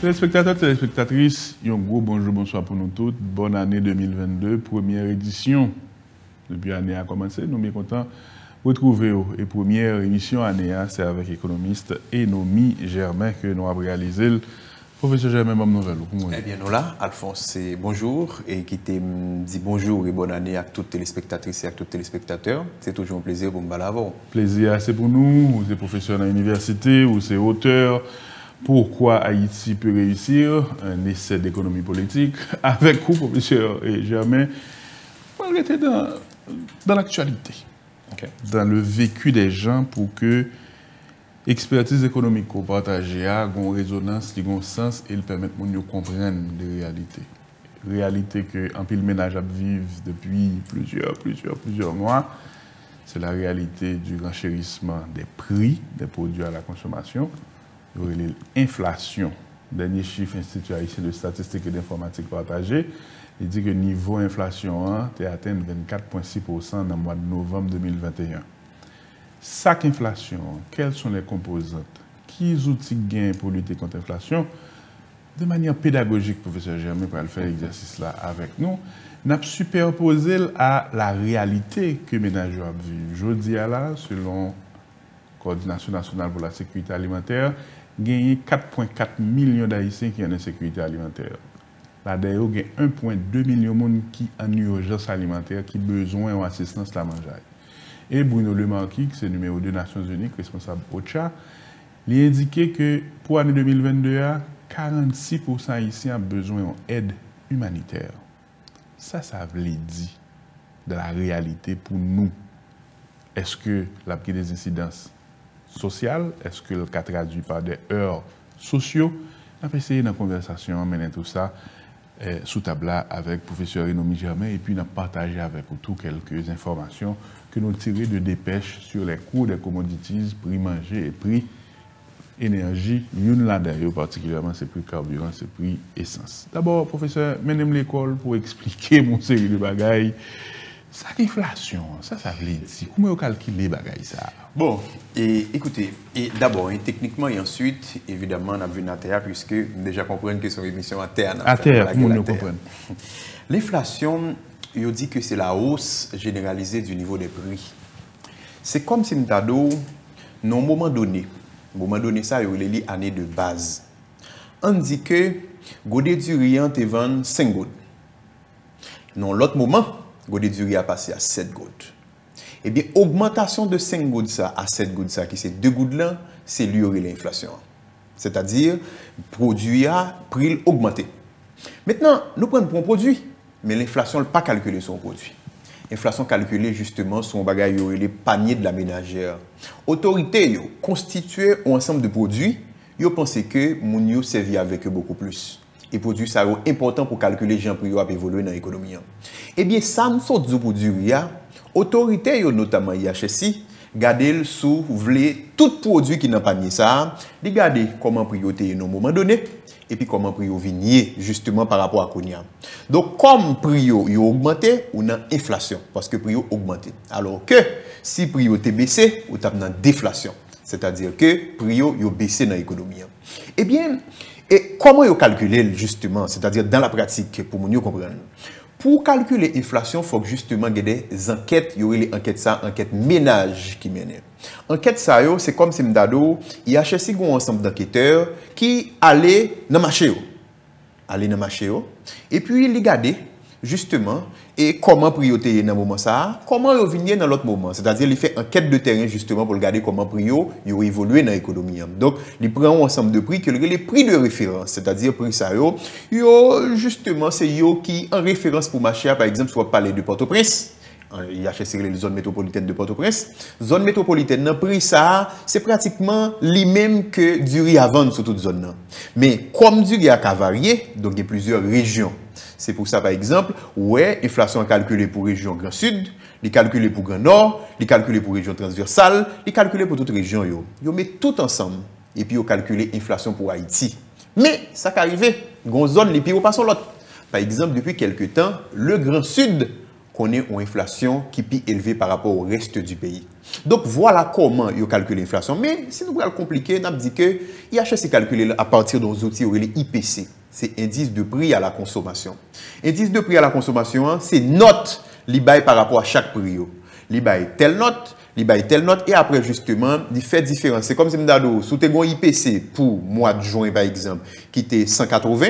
Téléspectateurs, téléspectatrices, un gros bonjour, bonsoir pour nous tous. Bonne année 2022, première édition. Depuis l'année a commencé, nous sommes bien contents de retrouver. Et première émission année, c'est avec l'économiste Enomi Germain que nous avons réalisé. Professeur Germain, bonne nouvelle. Eh bien, nous là, Alphonse, c'est bonjour et qui te dit bonjour et bonne année à toutes les téléspectatrices et à tous les téléspectateurs. C'est toujours un plaisir pour me balaver. Plaisir, c'est pour nous. Vous êtes professeur à l'université, vous êtes auteur. Pourquoi Haïti peut réussir un essai d'économie politique avec vous, professeur Germain, on va rester dans l'actualité, dans le vécu des gens pour que l'expertise économique qu'on partage ait une résonance, un sens et permettre de comprendre les réalités. Réalité que un pile ménage vivent depuis plusieurs mois, c'est la réalité du renchérissement des prix des produits à la consommation. L'inflation, dernier chiffre Institut haïtien de statistique et d'informatique partagé, il dit que le niveau d'inflation a atteint 24,6% dans le mois de novembre 2021. Chaque inflation, quelles sont les composantes? Quels outils gagnent pour lutter contre l'inflation? De manière pédagogique, professeur Germain, pour faire l'exercice là avec nous, nous avons superposé à la réalité que les ménages vivent. Je dis à là, selon la Coordination nationale pour la sécurité alimentaire, gagné 4,4 millions d'Haïtiens qui ont une sécurité alimentaire. Là-dedans, il y a 1,2 million de personnes qui ont une urgence alimentaire, qui ont besoin d'assistance à la manger. Et Bruno Le Marquis, qui est le numéro 2 des Nations Unies, responsable OCHA, il a indiqué que pour l'année 2022, 46% d'Haïtiens ont besoin d'aide humanitaire. Ça veut dire de la réalité pour nous. Est-ce que la prise des incidences sociales, est-ce que le cas traduit par des heurts sociaux? On va essayer dans la conversation, mener tout ça sous table avec le professeur Enomi Germain et puis on a partagé avec vous tout quelques informations que nous tirons de dépêches sur les coûts des commodities, prix manger et prix énergie. Une là d'ailleurs particulièrement, c'est prix carburant, c'est prix essence. D'abord, professeur, menez-moi l'école pour expliquer mon série de bagailles. Ça, l'inflation, ça veut dire, comment vous calculez les bagailles ça? Bon, et écoutez, d'abord, techniquement et ensuite, évidemment, on a vu à terre, puisque déjà comprendre que c'est une émission à terre. À terre, nous comprenons. L'inflation, il dit que c'est la hausse généralisée du niveau des prix. C'est comme si nous avons, à un moment donné, ça, il y a une année de base. On dit que Godé du riant te vend 5 gouttes. Dans l'autre moment, Godé du riz a passé à 7 gouttes. Eh bien, augmentation de 5 gouttes ça à 7 gouttes ça, qui c'est 2 gouttes là, c'est lui l'inflation. C'est-à-dire, produit a prix augmenté. Maintenant, nous prenons pour un produit, mais l'inflation n'a pas calculé son produit. L'inflation calculée justement son bagage, les paniers de la ménagère. Autorité constituée un ensemble de produits, ils pensent que mon yo servi avec eux beaucoup plus. Et produits ça est important pour calculer les prix à évoluer dans l'économie. Eh bien, ça nous sort du produit, autorité notamment IHSI, garder sous vle tout produit qui n'a pas mis ça, regarder comment priorité à un moment donné et puis comment prix vigné justement par rapport à Konya. Donc comme prix a augmenté, on a inflation parce que prix a augmenté. Alors que si prix a baissé, on a une déflation. C'est-à-dire que prix a baissé dans l'économie. Eh bien, et comment on calculer justement, c'est-à-dire dans la pratique pour nous comprendre. Pour calculer l'inflation, il faut que justement il y ait des enquêtes, il y aurait les enquêtes ça, enquête ménage qui mènent. Enquête ça, c'est comme si m'dado, il y a cherché un ensemble d'enquêteurs qui allaient dans le marché, et puis ils regardaient justement et comment priorité dans le moment ça, comment ils viennent dans l'autre moment. C'est-à-dire il fait enquête de terrain justement pour regarder comment prix yo évolué dans l'économie. Donc il prend un ensemble de prix que les prix de référence, c'est-à-dire prix ça yo justement c'est yo qui en référence pour marché par exemple soit parler de Port-au-Prince. Il y a les zones métropolitaines de Port-au-Prince. Zone métropolitaine, dans prix ça, c'est pratiquement les mêmes que du riz à vendre sur toute zone. Mais comme du riz a varié, donc il y a plusieurs régions. C'est pour ça, par exemple, ouais, l'inflation est calculée pour région Grand Sud, est calculée pour Grand Nord, est calculée pour région transversale, est calculée pour toute région. Yo met tout ensemble et puis yo calculé l'inflation pour Haïti. Mais ça qui arrive, une zone les pires pas sur l'autre. Par exemple, depuis quelques temps, le Grand Sud connaît une inflation qui est plus élevée par rapport au reste du pays. Donc, voilà comment ils calculent l'inflation. Mais si nous voulons le compliquer, on dit que IHS est calculé à partir d'un outil, l'IPC. C'est indice de prix à la consommation. Indice de prix à la consommation, c'est note l'IBAI par rapport à chaque prix. L'IBAI telle note, et après justement, il fait différence. C'est comme si nous sous un IPC pour mois de juin par exemple, qui était 180.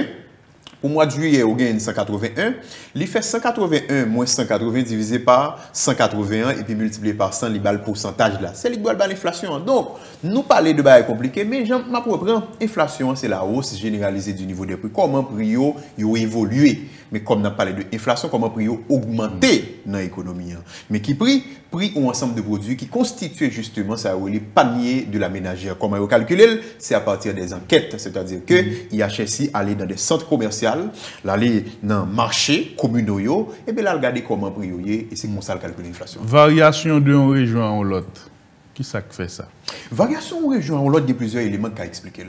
Pour mois de juillet, on gagne 181. Il fait 181 moins 180 divisé par 181 et puis multiplié par 100, il le pourcentage là. C'est l'inflation. Donc, nous parlons de bail compliqué, mais j'en comprends. L'inflation, c'est la hausse généralisée du niveau des prix. Comment prix ont évolué? Mais comme on a parlé de l'inflation, comment prix ont augmenté dans l'économie? Mais qui prix ont un ensemble de produits qui constituent justement ça, les paniers de la ménagère. Comment on calcule? C'est à partir des enquêtes. C'est-à-dire que IHSI allait dans des centres commerciaux, aller dans le marché communaux, et bien là, regarder comment prix et c'est comme ça le calcul de l'inflation. Variation d'une région à l'autre. Qui ça fait ça? Variation d'une région à l'autre, il y a plusieurs éléments qui expliquent.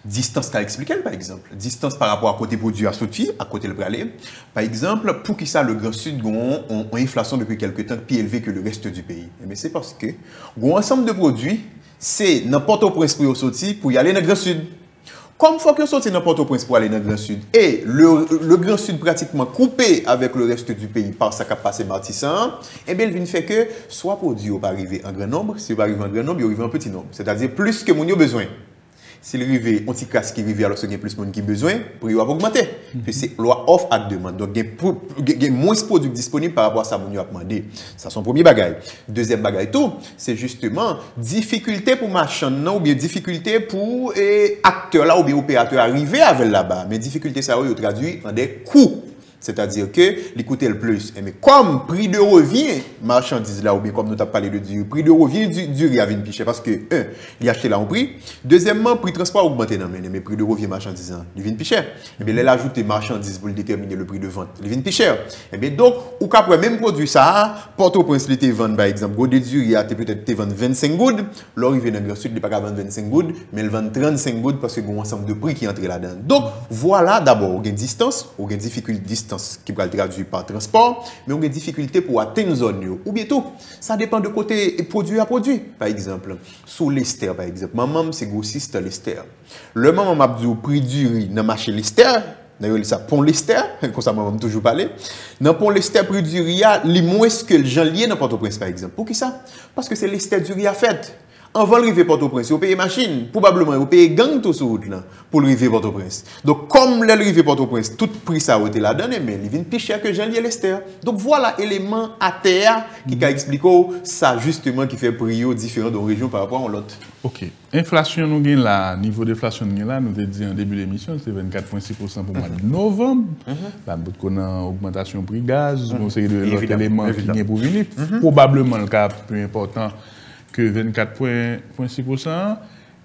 Distance qu'a expliqué, par exemple. Distance par rapport à côté produit à sortir, à côté le bralé. Par exemple, pour qui ça, le Grand Sud a une inflation depuis quelques temps plus élevée que le reste du pays. Mais c'est parce que, un ensemble de produits, c'est n'importe où pour sortir pour y aller dans le Grand Sud. Comme il faut que sortir n'importe où pour aller dans le Grand Sud, et le Grand Sud pratiquement coupé avec le reste du pays par sa capacité bâtissant, et bien il vient faire que soit produit va arriver en grand nombre, si il va arriver en grand nombre, il va arriver en petit nombre. C'est-à-dire plus que mon a besoin. S'il arrive, on petit casque qui arrive alors qu'il y a plus de monde qui a besoin, le prix va augmenter. Puis c'est loi offre à demande. Donc, il y a moins de produits disponibles par rapport à ça qu'on a demandé. Ça, c'est son premier bagage. Deuxième bagage, c'est justement difficulté pour marchand, ou bien difficulté pour acteurs là, ou bien opérateurs arriver avec là-bas. Mais difficulté, ça va traduit en des coûts. C'est-à-dire que l'écouter le plus. Mais comme prix de revient, marchandise là, ou bien comme nous avons parlé de du prix de revient du riz à venir plus cher parce que, un, il acheté là en prix. Deuxièmement, prix de transport a augmenté dans mais prix de revient marchandise, il vient plus cher. Et bien, il ajoute marchandises pour déterminer le prix de vente, il vient plus cher. Et bien, donc, ou qu'après même produit ça, Port-au-Prince, il te vend par exemple, Godé du riz, il peut-être te vend 25 gouttes, l'arrivée dans le Grand Sud, il n'est pas qu'à vendre 25 gouttes, mais il vend 35 gouttes parce qu'il y a un ensemble de prix qui entre là-dedans. Donc, voilà d'abord, il y a une distance, il y a une difficulté distance qui peut être traduit par transport, mais on a des difficultés pour atteindre une zone. Ou bien tout, ça dépend de côté produit à produit. Par exemple, sous l'Ester, par exemple, maman, c'est grossiste l'Ester. Le maman m'a dit au prix du riz dans le marché l'Ester, d'ailleurs, ça pont l'Ester, comme ça, maman toujours parlé. Dans pont l'Ester, prix du riz, les moins que le gens lié dans Port-au-Prince, par exemple. Pour qui ça? Parce que c'est l'Ester du riz à fait. Avant le rive Port-au-Prince, vous payez machine, probablement, vous payez gang tout sur route pour le rive Port-au-Prince. Donc, comme le rive Port-au-Prince, tout prix ça a été là-dedans, mais il vient plus cher que Jean-Lié Lester. Donc, voilà l'élément à terre qui explique ça, justement, qui fait prix différent d'une région par rapport à l'autre. Ok. Inflation, nous avons là, niveau d'inflation, nous avons dit en début d'émission, c'est 24,6% pour le mois de novembre. Là, nous avons augmentation prix gaz, nous avons l'autre élément qui vient pour venir. Probablement le cas plus important que 24,6%.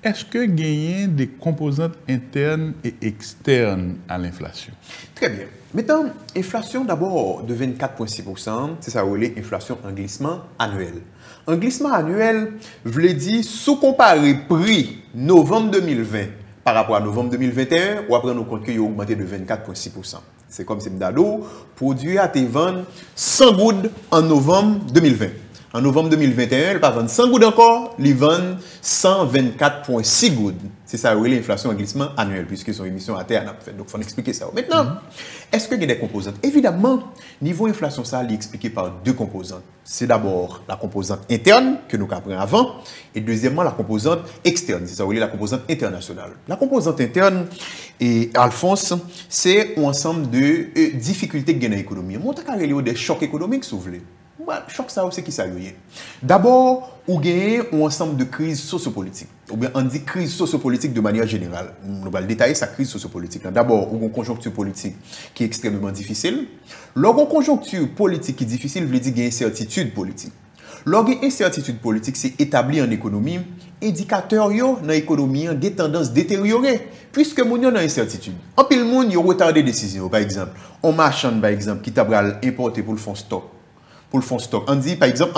Est-ce que gagner des composantes internes et externes à l'inflation? Très bien. Maintenant, inflation d'abord de 24,6%, c'est ça, l'inflation en glissement annuel. Un glissement annuel, veut dire, sous comparer prix novembre 2020 par rapport à novembre 2021, ou après nous compte qu'il a augmenté de 24,6%. C'est comme si Mdado produit à te vendre 100 gouttes en novembre 2020. En novembre 2021, il va vendre 100 gouttes encore, il vend 124,6 gouttes. C'est ça, l'inflation en glissement annuel, puisque son émission à terre. Donc, il faut expliquer ça. Maintenant, est-ce qu'il y a des composantes? Évidemment, niveau inflation, ça, il est expliqué par deux composantes. C'est d'abord la composante interne, que nous apprenons avant, et deuxièmement, la composante externe. C'est ça, la composante internationale. La composante interne, et Alphonse, c'est un ensemble de difficultés que gagne l'économie. Moi, je vais des chocs économiques, si vous voulez. Choc ça c'est qui ça y est. D'abord, on gagne un ensemble de crises sociopolitiques. Ou bien on dit crise sociopolitique de manière générale. On va détailler sa crise sociopolitique. D'abord, on a une conjoncture politique qui est extrêmement difficile. Lorsqu'on une conjoncture politique qui est difficile, veut dire qu'il y a une incertitude politique. Lorsqu'il y a une incertitude politique, c'est établi en économie. Indicateurs dans l'économie ont des tendances détériorées. Puisque nous avons une incertitude. En pile, le monde a retardé des décisions. Par exemple, on marchand, par exemple, qui t'a importé pour le fonds stock. Pour le fonds stock. On dit, par exemple,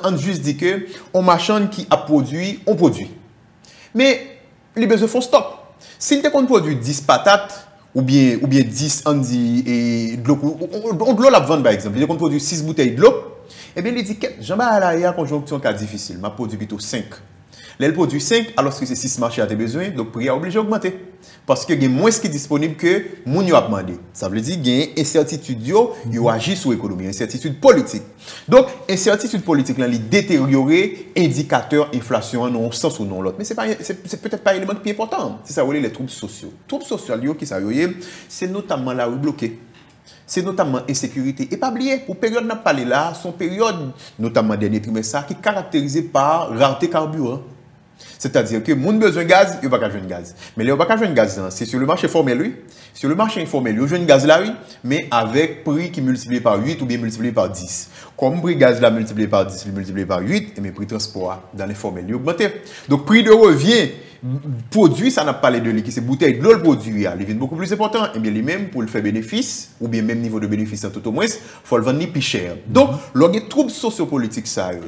on juste dit que on marchand qui a produit, on produit. Mais, les besoins fonds stock. S'il te compte produit 10 patates, ou bien 10, on dit, et de l'eau, on de l'eau la vendre, par exemple. Il te compte produit 6 bouteilles de l'eau, Eh bien, il dit que Jean-Baptiste, il y a une conjonction qui est difficile. Je produit plutôt 5. Elle produit 5 alors que c'est 6 marchés à tes besoins, donc le prix est obligé d'augmenter. Parce que il y a moins qui est disponible que moun yo a demandé. Ça veut dire qu'il y a une incertitude yo agit sur l'économie, une incertitude politique. Donc, incertitude politique, là, il détériore indicateur inflation en un sens ou non l'autre. Mais c'est peut-être pas l'élément le plus important. C'est ça, les troubles sociaux. Troubles sociaux, c'est notamment la rue bloquée. C'est notamment insécurité. Et pas oublier, pour période n'a parlé là, son période, notamment dernier trimestre, qui est caractérisée par rareté carburant. C'est-à-dire que moun besoin de gaz, il n'y a pas de gaz. Mais il n'y a pas de gaz, c'est sur le marché formel, oui. Sur le marché informel, il y a besoin de gaz là, oui, mais avec prix qui multiplié par 8 ou bien multiplié par 10. Comme prix gaz là multiplié par 10, multiplié par 8, et mes prix transport dans l'informel, il augmente. Donc, prix de revient, produit, ça n'a pas parlé de lui, qui c'est bouteille de l'eau, le produit, il est beaucoup plus important. Et bien, lui-même, pour le faire bénéfice, ou bien même niveau de bénéfice en tout au moins, il faut le vendre plus cher. Donc, il y a des troubles sociopolitiques,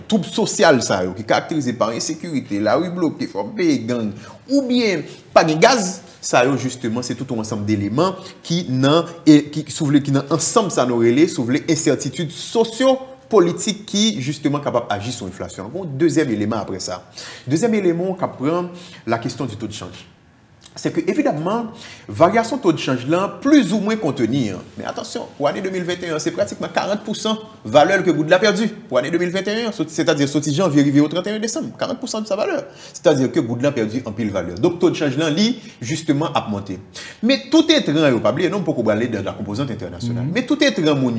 troubles sociaux, qui sont caractérisés par insécurité, la rue bloquée, il faut payer gang, ou bien pas de gaz. Ça, justement, c'est tout un ensemble d'éléments qui n'ont ensemble, ça nous relève, sur les incertitudes sociopolitiques qui, justement, sont capables d'agir sur l'inflation. Bon, deuxième élément après ça. Deuxième élément, qui prend la question du taux de change. C'est que, évidemment, variation taux de change là, plus ou moins contenir. Mais attention, pour l'année 2021, c'est pratiquement 40% valeur que Goudla a perdu. Pour l'année 2021, c'est-à-dire sorti janvier arrivé au 31 décembre, 40% de sa valeur. C'est-à-dire que Goudla a perdu en pile valeur. Donc, taux de change là, lui, justement, a monté. Mais tout est train, il pas oublier, non, pour parler de la composante internationale. Mais tout est train, mon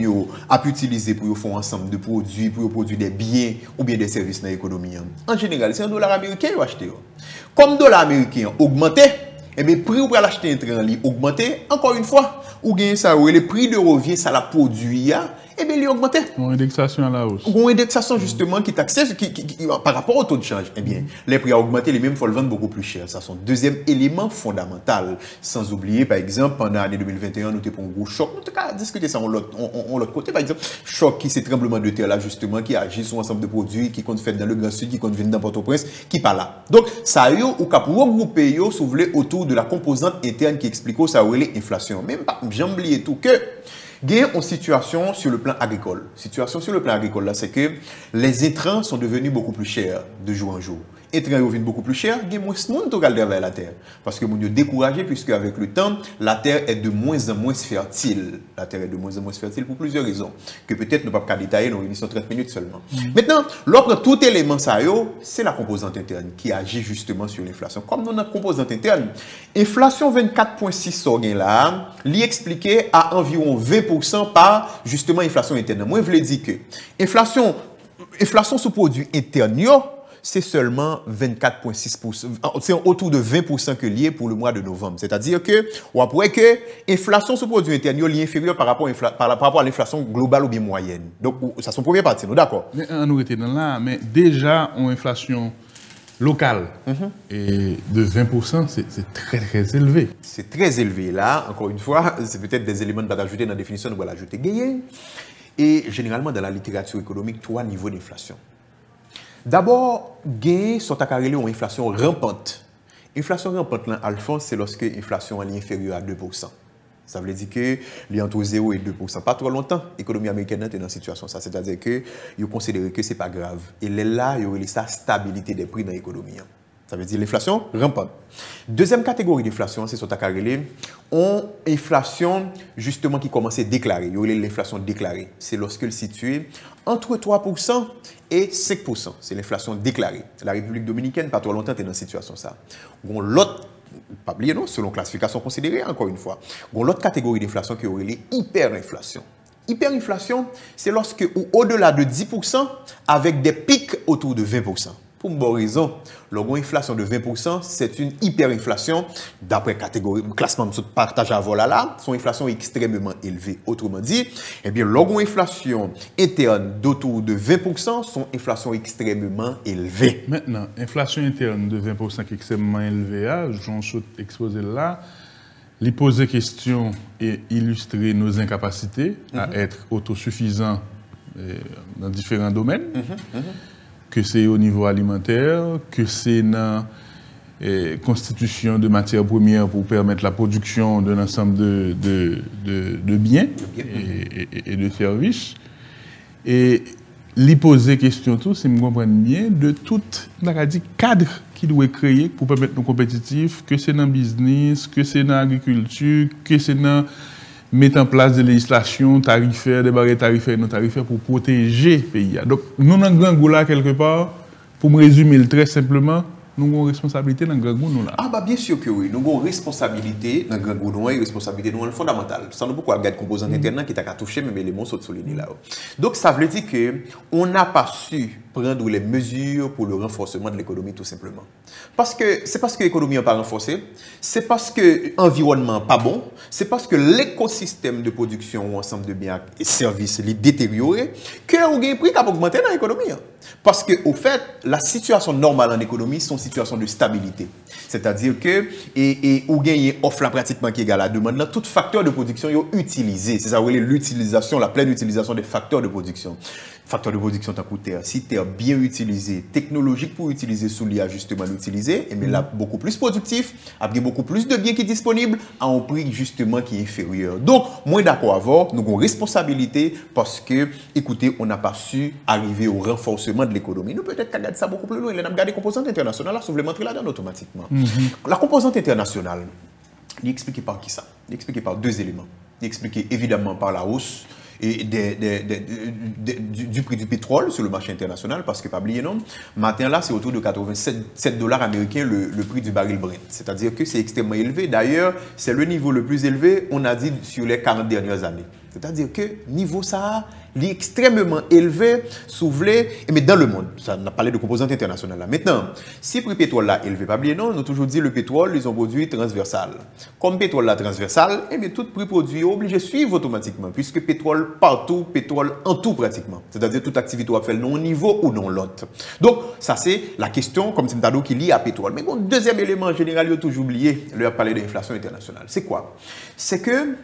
a pu utiliser pour faire ensemble de produits, pour produire des biens ou bien des services dans l'économie. En général, c'est un dollar américain qui a acheté. Comme dollar américain augmenté, et bien, le prix pour l'acheter un train augmenté, encore une fois, ou bien ça, ou le prix de revient, ça la produit, et bien, il est augmenté. Une indexation à la hausse. Une indexation, justement, qui taxe par rapport au taux de change. Eh bien, les prix ont augmenté, les mêmes, il faut le vendre beaucoup plus cher. Ça, c'est un deuxième élément fondamental. Sans oublier, par exemple, pendant l'année 2021, nous avons pour un gros choc. Nous avons discuté ça de l'autre côté, par exemple, choc qui, c'est tremblement de terre là, justement, qui agit sur un ensemble de produits, qui compte fait dans le Grand Sud, qui compte venir dans Port-au-Prince, qui pas là. Donc, ça, ou qu'à pour regrouper, si vous voulez, autour de la composante interne qui explique ça, où est l'inflation. Même pas, j'ai oublié tout que, il y a une situation sur le plan agricole. Situation sur le plan agricole, là, c'est que les intrants sont devenus beaucoup plus chers de jour en jour. Les intrants deviennent beaucoup plus chers, il y a moins de monde qui regarde vers la terre. Parce que nous sommes découragés, puisque avec le temps, la terre est de moins en moins fertile. La terre est de moins en moins fertile pour plusieurs raisons. Que peut-être nous ne pouvons pas détailler dans l'émission 30 minutes seulement. Maintenant, l'autre tout élément, c'est la composante interne qui agit justement sur l'inflation. Comme nous avons la composante interne, inflation 24,6 là, l'y expliqué à environ 20% par justement inflation interne. Moi, je voulais dire que inflation sous produit interne, c'est seulement 24,6%. C'est autour de 20% que lié pour le mois de novembre. C'est-à-dire que, on pourrait que l'inflation sur produit interne est inférieure par rapport à l'inflation globale ou bien moyenne. Donc, ça c'est son premier parti, nous d'accord? Nous étions dans là, mais déjà, en inflation locale et de 20%, c'est très, très élevé. C'est très élevé. Là, encore une fois, c'est peut-être des éléments de ajouter dans la définition, nous allons l'ajouter gagné. Et généralement, dans la littérature économique, 3 niveaux d'inflation. D'abord, gain sont accarrelés en inflation rampante. Inflation rampante, là, Alphonse, c'est lorsque l'inflation est inférieure à 2%. Ça veut dire que est entre 0 et 2%. Pas trop longtemps, l'économie américaine est dans une situation ça. C'est-à-dire que vous considérez que ce n'est pas grave. Et là, il y a la stabilité des prix dans l'économie. Ça veut dire l'inflation rampante. Deuxième catégorie d'inflation, c'est ce qu'on on inflation justement qui commence à déclarer. Il y a l'inflation déclarée. C'est lorsque elle situe entre 3% et 5%. C'est l'inflation déclarée. La République dominicaine, pas trop longtemps, est dans une situation ça. L'autre, pas oublier non, selon classification considérée, encore une fois. L'autre catégorie d'inflation qui est l'hyperinflation. Hyperinflation, c'est lorsque, au-delà de 10%, avec des pics autour de 20%. Pour une bonne raison, l'inflation de 20%, c'est une hyperinflation, d'après catégorie, classement de partage à vol là, son inflation est extrêmement élevée. Autrement dit, eh bien, l'inflation interne d'autour de 20%, son inflation est extrêmement élevée. Maintenant, inflation interne de 20% qui est extrêmement élevée, j'en suis exposé là, lui poser question et illustrer nos incapacités à être autosuffisants dans différents domaines. Que c'est au niveau alimentaire, que c'est dans la constitution de matières premières pour permettre la production d'un ensemble de biens et de services. Et lui poser question tout, si je comprends bien, de tout cadre qui doit créer pour permettre nous compétitifs, que c'est dans le business, que c'est dans l'agriculture, que c'est dans mettre en place des législations tarifaires, des barrières tarifaires et non tarifaires pour protéger le pays. Donc, nous, dans le grand goût là, quelque part, pour me résumer le très simplement, nous avons une responsabilité dans le grand goût là. Ah bah bien sûr que oui, nous avons une responsabilité dans le grand goût, une responsabilité nous fondamentale. Sans nous pourquoi regarder composant interne qui t'a touché même les mots sont soulignés là. Donc ça veut dire que on n'a pas su prendre les mesures pour le renforcement de l'économie tout simplement. Parce que c'est parce que l'économie n'est pas renforcée, c'est parce que l'environnement n'est pas bon, c'est parce que l'écosystème de production ou ensemble de biens et services est détérioré que on a un prix qui a augmenté dans l'économie. Parce que au fait, la situation normale en économie, c'est une situation de stabilité. C'est-à-dire que ou gagne offre là pratiquement qui égale à la demande, là, tout facteur de production est utilisé. C'est ça l'utilisation, la pleine utilisation des facteurs de production. Facteur de production tant que terre, si terre bien utilisé, technologique pour utiliser sous l'IA justement l'utiliser, et mais là beaucoup plus productif, avec beaucoup plus de biens qui sont disponibles à un prix justement qui est inférieur. Donc, moins d'accord avoir, nous avons une responsabilité parce que, écoutez, on n'a pas su arriver au renforcement de l'économie. Nous peut-être qu'à regarder ça beaucoup plus loin, il y a des composantes internationales, là, si vous voulez montrer là-dedans automatiquement. La composante internationale, il est expliqué par qui ça? Il est expliqué par deux éléments. Il est expliqué évidemment par la hausse et du prix du pétrole sur le marché international, parce que, pas oublier non, matin là, c'est autour de 87 dollars américains le prix du baril Brent. C'est-à-dire que c'est extrêmement élevé. D'ailleurs, c'est le niveau le plus élevé, on a dit, sur les 40 dernières années. C'est-à-dire que niveau ça, il est extrêmement élevé, soulevé, mais dans le monde. Ça, on a parlé de composantes internationales là. Maintenant, si le prix pétrole là élevé, pas bien non, on a toujours dit le pétrole, ils ont produit transversal. Comme pétrole là transversal, eh bien tout prix produit est obligé de suivre automatiquement, puisque pétrole partout, pétrole en tout pratiquement. C'est-à-dire toute activité doit faire non niveau ou non l'autre. Donc, ça c'est la question, comme c'est un qui lie à pétrole. Mais bon, deuxième élément en général, il a toujours oublié, il a parlé de l'inflation internationale. C'est quoi? C'est que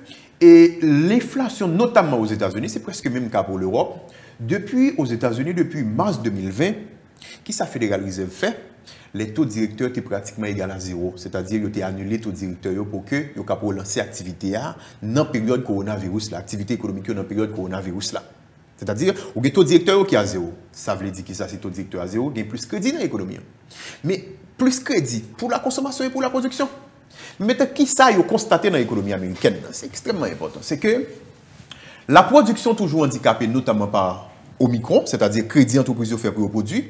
l'inflation, notamment aux États-Unis, c'est presque même cas pour l'Europe. Aux États-Unis, depuis mars 2020, qui sa Fédérale Reserve fait, les taux directeurs étaient pratiquement égal à zéro. C'est-à-dire qu'ils ont annulé les taux directeurs pour que ils puissent lancer l'activité dans la période coronavirus, l'activité économique dans la période coronavirus. C'est-à-dire qu'il y a un taux directeur qui est à zéro. Ça veut dire que ça, c'est taux directeur à zéro, il y a plus de crédit dans l'économie. Mais plus de crédit pour la consommation et pour la production. Mais qui ça a constaté dans l'économie américaine, c'est extrêmement important. C'est que la production toujours handicapée, notamment par Omicron, c'est-à-dire crédit entreprise fait pour le produit.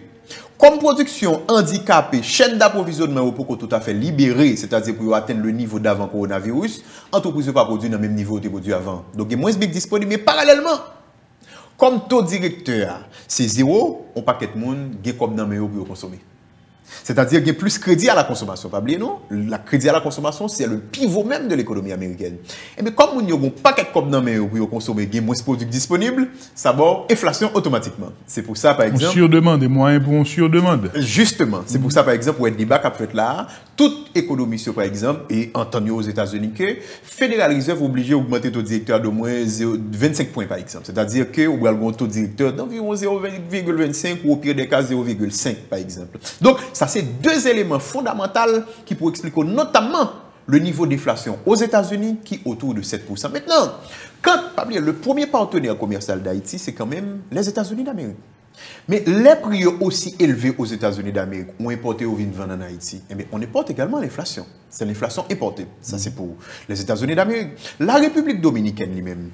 Comme production handicapée, chaîne d'approvisionnement pour tout à fait libérée, c'est-à-dire pour atteindre le niveau d'avant coronavirus, entreprise ne pas produire dans le même niveau de produit avant. Donc il y a moins de bic disponible, mais parallèlement, comme taux directeur, c'est zéro, on paquet de monde, il y a comme dans le pour consommer. C'est-à-dire qu'il y a plus de crédit à la consommation. Pas oublier, non? Le crédit à la consommation, c'est le pivot même de l'économie américaine. Et bien, comme il y a un paquet de comme dans le pour consommer, il y a moins de produits disponibles, ça va inflation automatiquement. C'est pour ça, par exemple. On surdemande, moyens pour on surdemande. Justement, c'est pour ça, par exemple, pour être débat qu'a fait là, toute économie, par exemple, et entendu aux États-Unis que Federal Reserve est obligé d'augmenter le taux directeur de moins 25 points, par exemple. C'est-à-dire que vous avez un taux directeur d'environ 0,25 ou au pire des cas 0,5, par exemple. Donc, ça, c'est deux éléments fondamentaux qui pourraient expliquer notamment le niveau d'inflation aux États-Unis qui est autour de 7%. Maintenant, le premier partenaire commercial d'Haïti, c'est quand même les États-Unis d'Amérique. Mais les prix aussi élevés aux États-Unis d'Amérique ont importé au vin en Haïti. Eh bien, on importe également l'inflation. C'est l'inflation importée. Ça, c'est pour les États-Unis d'Amérique. La République dominicaine lui-même,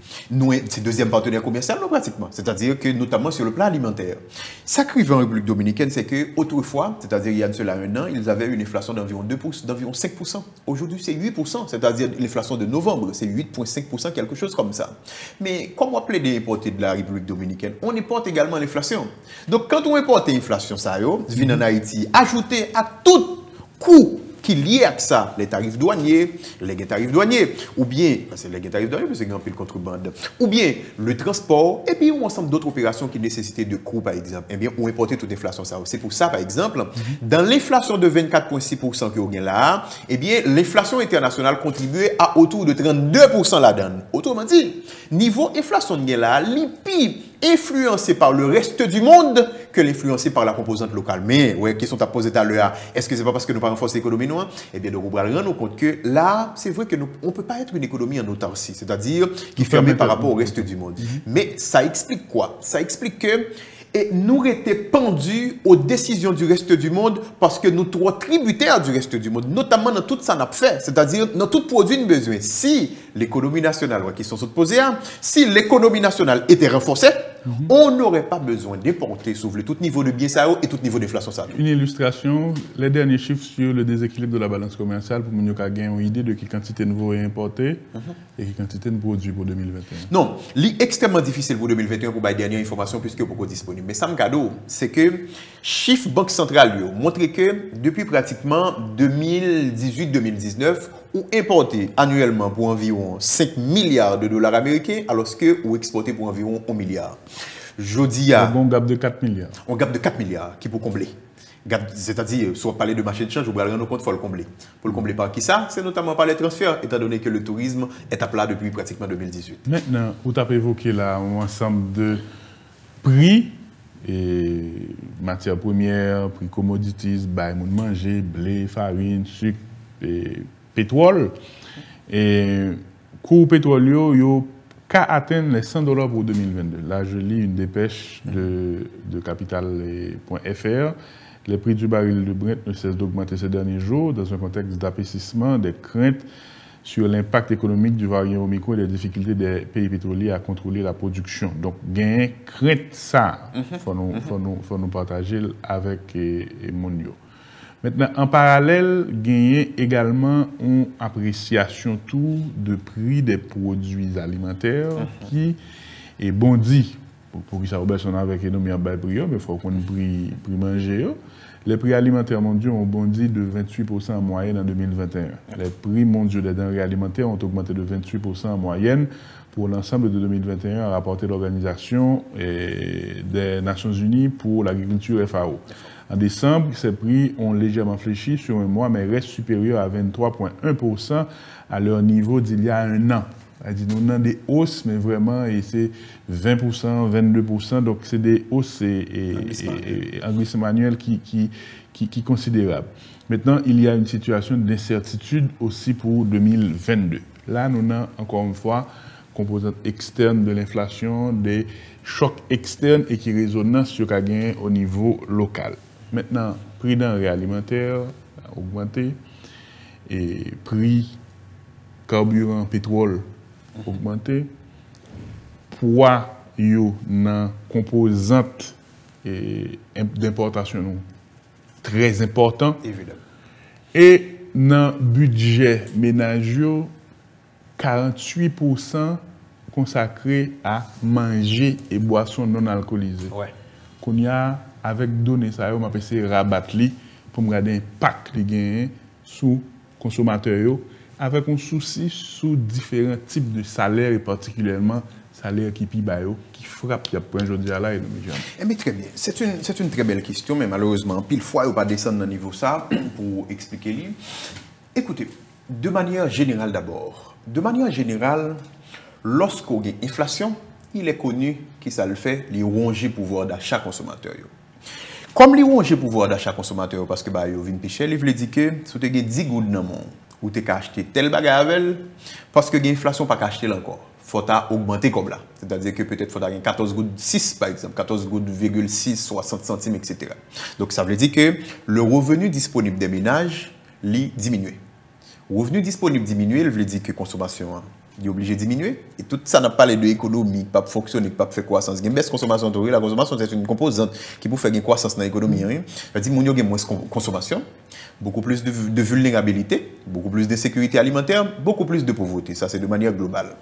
c'est le deuxième partenaire commercial, non, pratiquement. C'est-à-dire que, notamment sur le plan alimentaire. Ça qui arrive en République dominicaine, c'est qu'autrefois, c'est-à-dire il y a de cela un an, ils avaient une inflation d'environ 2%, d'environ 5%. Aujourd'hui, c'est 8%. C'est-à-dire l'inflation de novembre, c'est 8,5%, quelque chose comme ça. Mais comme on appelait des importés de la République dominicaine, on importe également l'inflation. Donc, quand on importe l'inflation, ça vient en Haïti, ajouté à tout coût qui est lié à ça, les tarifs douaniers, ou bien, parce que les tarifs douaniers, c'est grand peu de contrebande, ou bien le transport, et puis un ensemble d'autres opérations qui nécessitaient de coûts, par exemple, eh bien, on importait toute l'inflation. C'est pour ça, par exemple, dans l'inflation de 24,6% que vous avez là, eh bien, l'inflation internationale contribuait à autour de 32% là-dedans. Autrement dit, niveau inflation de là, l'IPI influencé par le reste du monde que l'influencé par la composante locale. Mais, ouais, question à poser tout à l'heure, est-ce que c'est pas parce que nous pas renforcer l'économie, non? Eh bien, donc, on va rendre compte que là, c'est vrai que on peut pas être une économie en autarcie, c'est-à-dire qui est fermée par rapport au reste du monde. Mais ça explique quoi? Ça explique que et nous étions pendus aux décisions du reste du monde parce que nous trop tributaires du reste du monde, notamment dans tout ça qu'on a fait, c'est-à-dire dans tout produit de besoin. Si l'économie nationale, qui sont posées, si l'économie nationale était renforcée, on n'aurait pas besoin d'importer sur tout niveau de biens et tout niveau d'inflation. Une illustration, les derniers chiffres sur le déséquilibre de la balance commerciale pour nous avoir une idée de quelle quantité de nouveaux importés et quelle quantité de produits pour 2021. Non, c'est extrêmement difficile pour 2021 pour les dernières informations puisque beaucoup disponible. Mais ça me cadeau, c'est que chiffre Banque centrale montre que depuis pratiquement 2018-2019, on importait annuellement pour environ 5 milliards de dollars américains alors que on exportait pour environ 1 milliard. Jodi a un bon gap de 4 milliards. Un gap de 4 milliards qui pour combler. C'est-à-dire, soit parler de marché de change, vous allez rendre compte, il faut le combler. Pour le combler par qui ça? C'est notamment par les transferts, étant donné que le tourisme est à plat depuis pratiquement 2018. Maintenant, vous avez évoqué là un ensemble de prix et matières premières, prix commodities, manger, blé, farine, sucre et pétrole. Et cours pétrolier, yo qu'à atteindre les $100 pour 2022. Là, je lis une dépêche de capital.fr. Les prix du baril de Brent ne cessent d'augmenter ces derniers jours dans un contexte d'apaisissement des craintes sur l'impact économique du variant Omicron et des difficultés des pays pétroliers à contrôler la production. Donc, gain crainte ça, faut nous partager avec Mondio. Maintenant, en parallèle, gagner également une appréciation tout de prix des produits alimentaires qui est bondi. Pour que ça Robertson avec économie à bas prix, mais il faut qu'on prix manger. Les prix alimentaires mondiaux ont bondi de 28% en moyenne en 2021. Les prix mondiaux des denrées alimentaires ont augmenté de 28% en moyenne pour l'ensemble de 2021, a rapporté l'Organisation des Nations Unies pour l'agriculture FAO. En décembre, ces prix ont légèrement fléchi sur un mois, mais restent supérieurs à 23,1% à leur niveau d'il y a un an. Nous avons des hausses, mais vraiment, c'est 20%, 22%, donc c'est des hausses en glissement annuel qui considérables. Maintenant, il y a une situation d'incertitude aussi pour 2022. Là, nous avons encore une fois composantes externes de l'inflation, des chocs externes et qui résonnent sur ce qu'il y a au niveau local. Maintenant, prix denrées alimentaires a augmenté et prix carburant, pétrole augmenté. Poids dans composantes d'importation très important. Évidemment. Et dans le budget ménager, 48% consacré à manger et boissons non alcoolisées. Ouais. Qu'on y a avec données ça, on m'a essayé rabattre pour me regarder l'impact qu'il y a sur consommateurs avec un souci sur différents types de salaires et particulièrement salaire qui frappe aujourd'hui à là et mais très bien, c'est une très belle question, mais malheureusement, pile fois, il ne va pas descendre dans niveau ça pour expliquer. Écoutez, de manière générale d'abord, lorsqu'on a une inflation, il est connu que ça le fait, les ronger pouvoir d'achat consommateur. Comme les ronger pouvoir d'achat consommateur, parce que yo vinn piché, il veut dire que si tu as 10 gouttes dans le monde, ou tu as acheté tel bagage avec, parce que l'inflation pas acheter encore. Il faut augmenter comme là. C'est-à-dire que peut-être il faut avoir 14 gouttes 6 par exemple, 14 gouttes 6, 60 centimes, etc. Donc ça veut dire que le revenu disponible des ménages diminue. Le revenu disponible diminue, il veut dire que la consommation est obligée de diminuer. Et tout ça n'a pas les deux économies, pas fonctionner, pas faire croissance. Il y a une baisse de consommation, la consommation c'est une composante qui peut faire une croissance dans l'économie. C'est-à-dire qu'il y a moins de consommation, beaucoup plus de vulnérabilité, beaucoup plus d'insécurité alimentaire, beaucoup plus de pauvreté. Ça, c'est de manière globale.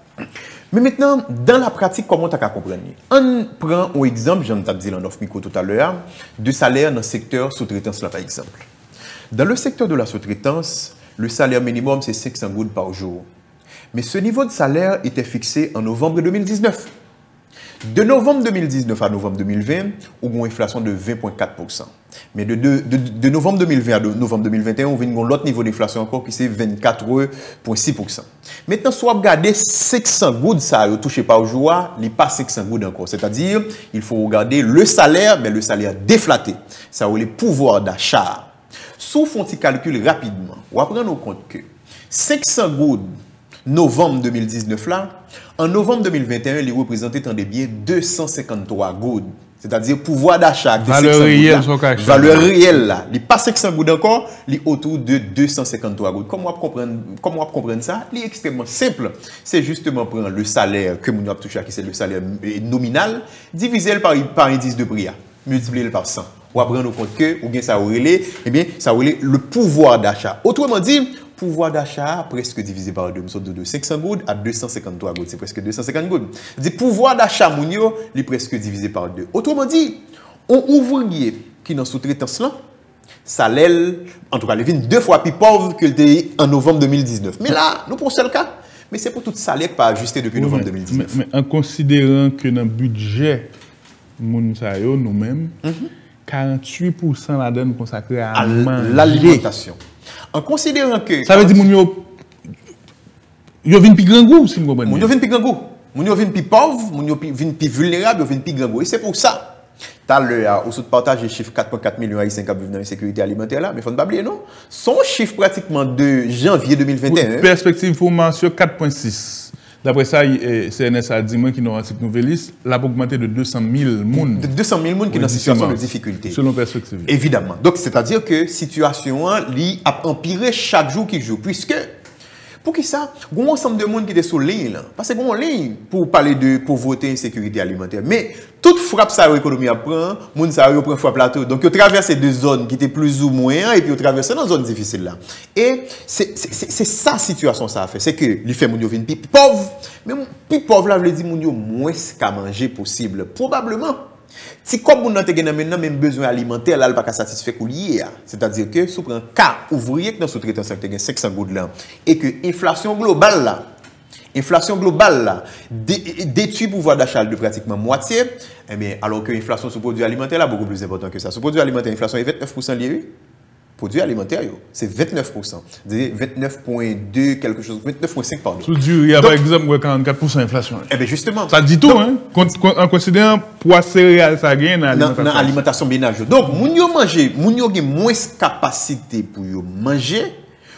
Mais maintenant, dans la pratique, comment tu as compris? On prend un exemple, j'en ai dit dans l'offre micro tout à l'heure, de salaire dans le secteur sous-traitance, là, par exemple. Dans le secteur de la sous-traitance, le salaire minimum, c'est 500 gouttes par jour. Mais ce niveau de salaire était fixé en novembre 2019. De novembre 2019 à novembre 2020, on a une inflation de 20,4%. Mais de novembre 2020 à novembre 2021, on a un autre niveau d'inflation encore qui c'est 24,6%. Maintenant, si on regarde 600 gouttes, ça touché par jour, il n'est pas 600 gouttes encore. C'est-à-dire, il faut regarder le salaire, mais le salaire déflaté. Ça veut dire le pouvoir d'achat. Si on fait un petit calcul rapidement, on va prendre en compte que 500 gouttes novembre 2019 là, en novembre 2021, il représentait tant de biens 253 gouttes. C'est-à-dire pouvoir d'achat. Valeur réelle, valeur réelle là. Il n'est pas 500 gouttes encore, il est autour de 253 gouttes. Comment on comprendre ça? Il est extrêmement simple. C'est justement prendre le salaire que nous avons touché, qui c'est le salaire nominal, diviser par indice de prix, multiplier par 100. On va prendre compte que, ou bien ça aurait le pouvoir d'achat. Autrement dit, pouvoir d'achat presque divisé par 2, de 500 gouttes à 253 gouttes, c'est presque 250 gouttes. Le pouvoir d'achat mounio, il est presque divisé par 2. Autrement dit, on ouvrier qui dans sous-traitance là, salaire, en tout cas, il est 2 fois plus pauvre que le en novembre 2019. Mais là, nous pour seul cas, mais c'est pour tout salaire pas ajusté depuis novembre 2019. Mais en considérant que dans le budget, nous-mêmes, 48% là-dedans nous consacrés à l'alimentation. En considérant que... Ça veut dire que vous avez plus grand goût, si vous comprenez. Vous avez plus grand goût. Vous avez plus pauvre, vous avez plus vulnérable, vous avez plus grand goût. Et c'est pour ça. Tout à l'heure, au sous de partage, les chiffres 4,4 millions haïtiens qui vivent dans la sécurité alimentaire là, mais il ne faut pas oublier, non? Son chiffre pratiquement de janvier 2021. Perspective pour mention 4,6. D'après ça, CNS a dit qu'il y a un article nouvelliste, l'a augmenté de 200 000 personnes. De 200 000 personnes qui sont dans une situation de difficulté. Selon perspective. Évidemment. Donc, c'est-à-dire que la situation a empiré chaque jour qui joue. Puisque, pour qui ça? Il y a un ensemble de monde qui est sur ligne. Parce qu'il y a une ligne pour parler de pauvreté et insécurité alimentaire. Mais toute frappe ça l'économie apprend, moun ça prend frappe plateau. Donc, ils traversent deux zones qui étaient plus ou moins, et puis ils traversent dans une zone difficile là. Et c'est ça situation ça a fait. C'est que les fait moun yo vin pi pauvre, mais pi pauvre là veut dire moun yo moins qu'à manger possible. Probablement. Si comme moun nan te gen maintenant même besoin alimentaire là, il pas satisfait coulier. C'est-à-dire que si on prend cas ouvrier que dans sous-traitance te gen 500 gouttes là et que inflation globale là, détruit pouvoir d'achat de pratiquement moitié, eh bien, alors que l'inflation sur produits alimentaires là beaucoup plus important que ça. Sur produits alimentaires, l'inflation est 29% liée. Produits alimentaires, c'est 29%. 29,2 quelque chose, 29,5 pardon. Sous il y a par exemple 44% d'inflation. Eh bien justement. Ça dit tout, hein? En considérant poids céréales, ça gagne dans l'alimentation ménagère. Donc, moun yo manger, moun yo gen moins capacité pour yo manger.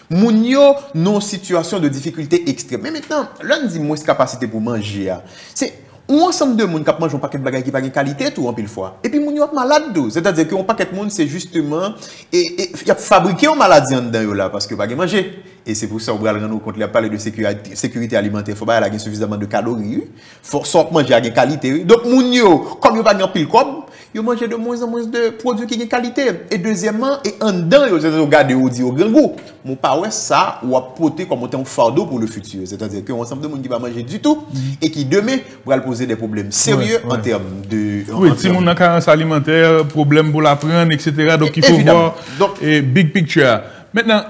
Moun yo non situation de difficulté extrême. Mais maintenant, là on dit moins capacité pour manger, c'est un ensemble de monde qui mange un paquet de bagages qui pas de qualité tout en pile fois. Et puis moun yo malade d'eau, c'est-à-dire que un paquet de monde c'est justement et y a fabriqué une maladie en dedans là parce que pas manger. Et c'est pour ça qu'on va rendre compte là parler de sécurité alimentaire, faut pas avoir suffisamment de calories, faut sortir manger avec qualité. Donc moun yo comme yo pas en pile comme yo manger de moins en moins de produits qui ont qualité. Et deuxièmement, et en dedans, yo regarder ou dit au grand goût. Mon pas ouais ça ou apporter comme un fardeau pour le futur. C'est-à-dire que ensemble de monde qui va manger du tout et qui demain va poser des problèmes sérieux en termes de oui, si mon carence alimentaire, problème pour la prendre, etc. Donc il faut voir et big picture. Maintenant,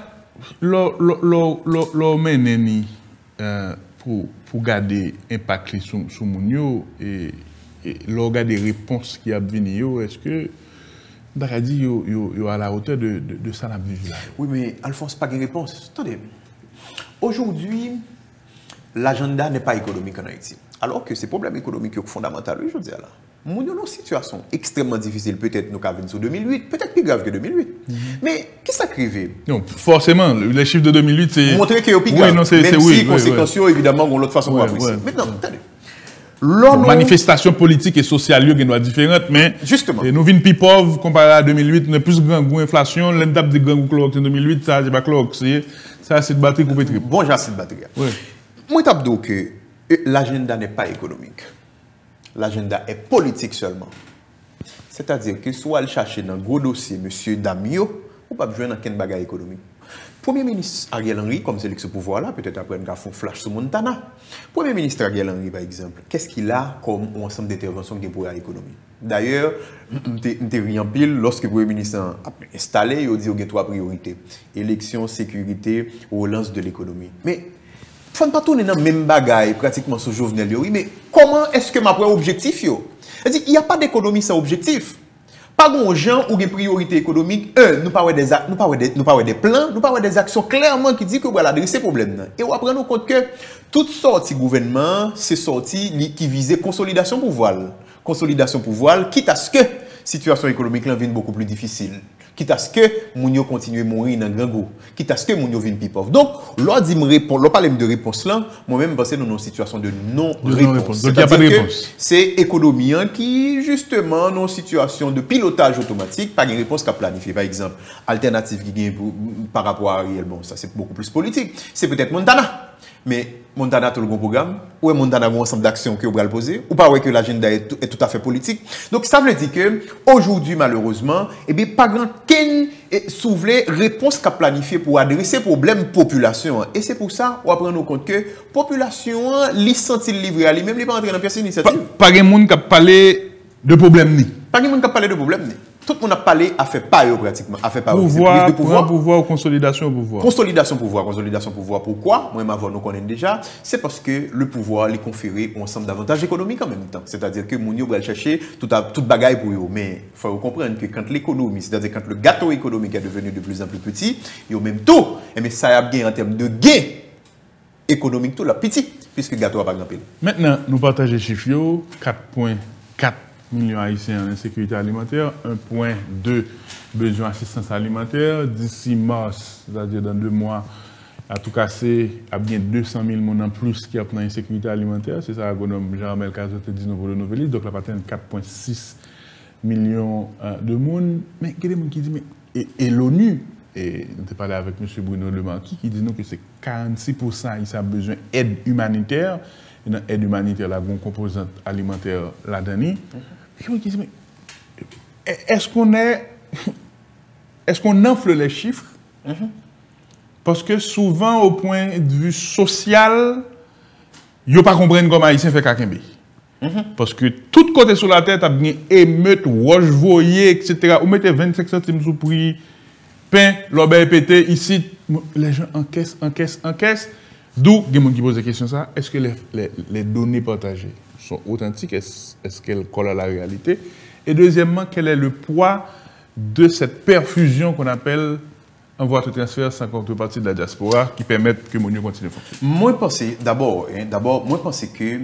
l'homme pour garder impact sur mon yo et l'organe des réponses qui a venu, est-ce que Dakadi est à la hauteur de ça la vie là? Oui, mais Alphonse, pas de réponse. Attendez. Aujourd'hui, l'agenda n'est pas économique en Haïti. Alors que ces problèmes économiques sont fondamentaux, je veux dire là. Nous avons une situation extrêmement difficile, peut-être nous avons sur 2008, peut-être plus grave que 2008. Mais qu'est-ce qui arrive? Non, forcément, les chiffres de 2008, c'est... Montrer qu'il y a plus grave, même si conséquences, évidemment, ont l'autre façon pour apprécier. Maintenant, attendez. Manifestation politique et sociale qui doit différentes, mais justement, nous vîmes plus pauvres comparé à 2008, nous avons plus grand goût inflation, l'endap de grand goût en 2008, ça c'est pas clock, ça c'est de batterie coupée triple. Bon, j'ai assez de batterie. Oui. Moi je dis que l'agenda n'est pas économique. L'agenda est politique seulement. C'est-à-dire que soit elle cherche dans un gros dossier monsieur Damio ou pas besoin dans quel bagage économique. Premier ministre Ariel Henry, comme c'est ce pouvoir-là, peut-être après un fond flash sur Montana. Premier ministre Ariel Henry, par exemple, qu'est-ce qu'il a comme ensemble d'interventions pour l'économie? D'ailleurs, je suis en pile lorsque le Premier ministre a installé, il a dit qu'il y a 3 priorités. Élection, sécurité, relance de l'économie. Mais il ne faut pas tourner dans le même bagaille pratiquement sur Jovenel. Mais comment est-ce que ma première objectif? Il n'y a pas d'économie sans objectif. Pas de gens ou des priorités économiques, nous parlons des plans, nous parlons des actions clairement qui disent que voilà, adresser ces problèmes. Et on va prendre compte que toute sortie gouvernement, c'est sortie qui visait consolidation pouvoir. Consolidation pouvoir, quitte à ce que la situation économique vienne beaucoup plus difficile. quitte à ce que moun yo continue à mourir dans grand gros, quitte à ce que moun yo vienne plus pauvre. Donc, l'on dit me répondre, l'on parle de réponse là, moi-même pense nous dans une situation de non-réponse. Donc il n'y a pas de réponse. C'est économie qui justement dans une situation de pilotage automatique, pas une réponse qu'à planifier. Par exemple, alternative qui gagne par rapport à Ariel, bon, ça c'est beaucoup plus politique. C'est peut-être Montana. Mais Montana a tout le bon programme, ou Montana a un ensemble d'actions que vous allez poser, ou pas que l'agenda est tout à fait politique. Donc ça veut dire que aujourd'hui malheureusement, eh bien pas grand souvle réponse qu'a planifié pour adresser problème population. Et c'est pour ça on va prendre compte que population li senti livré à lui-même, il pas entrer dans pièce initiative. Pas de monde qui parlé de problème ni. Pas de monde qui parlé de problème ni. Tout le monde a parlé à faire pas pratiquement, à faire pas pouvoir, pouvoir, consolidation pouvoir. Consolidation pouvoir. Pourquoi? Moi, nous connaissons déjà. C'est parce que le pouvoir les conféré un ensemble d'avantages économiques en même temps. C'est-à-dire que Mounio va chercher toute bagaille pour eux. Mais il faut comprendre que quand l'économie, c'est-à-dire quand le gâteau économique est devenu de plus en plus petit, il y a même tout. Mais ça a bien en termes de gain économique tout là petit, puisque le gâteau a pas grand pile. Maintenant, nous partageons les chiffres 4,4 millions haïtiens en insécurité alimentaire, 1,2 besoin d'assistance alimentaire. D'ici mars, c'est-à-dire dans 2 mois, à tout casser, il y a bien 200 000 personnes en plus qui ont une insécurité alimentaire. C'est ça, l'agronome Jean-Amel Cazotte dit pour le Novelis. Donc, la patente 4,6 millions de personnes. Mais il y a des gens qui disent, et l'ONU, et nous avons parlé avec M. Bruno Le Marquis, qui dit nous que c'est 46% qui ont besoin d'aide humanitaire. Et dans l'aide humanitaire, la bonne composante alimentaire là-dedans. Est-ce qu'on enfle les chiffres? Parce que souvent, au point de vue social, ils ne comprennent pas comment Haïtien fait Kakembe. Parce que tout côté sur la tête, il y a bien émeute, roche voyer, etc. Vous mettez 25 centimes sous prix, pain, l'obé pété, ici, les gens encaissent. D'où, il y a des gens qui posent la question ça, est-ce que les données partagées sont authentiques? Est-ce qu'elles collent à la réalité? Et deuxièmement, quel est le poids de cette perfusion qu'on appelle envoi de transfert sans contrepartie de la diaspora qui permettent que Monio continue à fonctionner? Moi, je pense que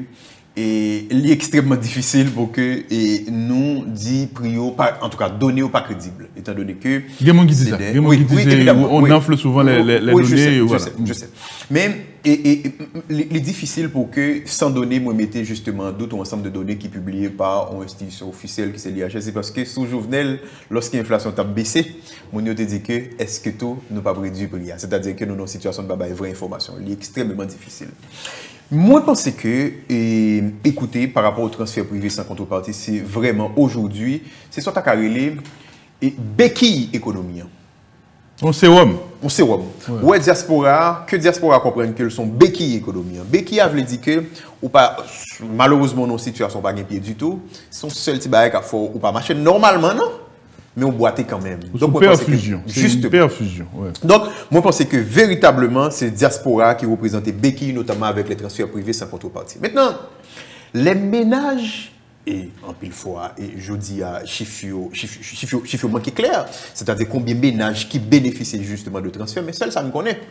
il est extrêmement difficile pour que nous disions prio, en tout cas données ou pas crédibles, étant donné que... Il y a des gens qui disent ça. On enfle souvent les données. Je sais. Mais il est difficile pour que, sans données, moi, mettez justement d'autres ensemble de données qui publiées par une institution officielle qui c'est l'IHS. C'est parce que sous Jovenel, lorsque l'inflation a baissé, mon te dit que est-ce que tout n'a pas réduit le prix? C'est-à-dire que nous, dans une situation de vraie information. Il est extrêmement difficile. Moi, je pense que, écoutez, par rapport au transfert privé sans contrepartie, c'est vraiment aujourd'hui, c'est soit à carrelé et béquille économie. On sait où? On sait où? Ouais, diaspora, que diaspora comprenne que sont béquille économie. Béquille a veut dire que, ou pas, malheureusement, nos situations pas gain pied du tout, son seul petit bail à faire ou pas marcher normalement, non? Mais on boitait quand même. Donc, perfusion. Juste perfusion. Ouais. Donc, moi, je pense que véritablement, c'est diaspora qui représente béquille, notamment avec les transferts privés sans contrepartie. Maintenant, les ménages, et en pile fois, et je dis à chiffre manqué clair, c'est-à-dire combien de ménages qui bénéficient justement de transferts, mais seul ça me connaît.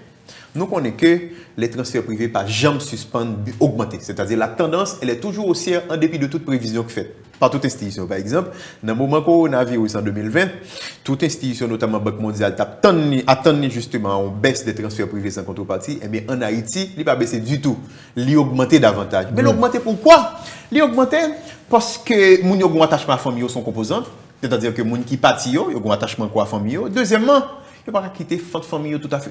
Nous connaissons que les transferts privés par jamais suspendent, augmenter. C'est-à-dire la tendance, elle est toujours haussière en dépit de toute prévision que faite par toute institution. Par exemple, dans le moment coronavirus en 2020, toute institution, notamment Banque mondiale, attend justement une baisse des transferts privés sans contrepartie. Et bien en Haïti, il n'a pas baissé du tout. Il a augmenté davantage. Mais l'augmenté pourquoi? Il a augmenté parce que les gens ont un attachement à la famille sont composantes. C'est-à-dire que les gens qui partent, ils ont un attachement à la famille. Deuxièmement, il ne faut pas quitter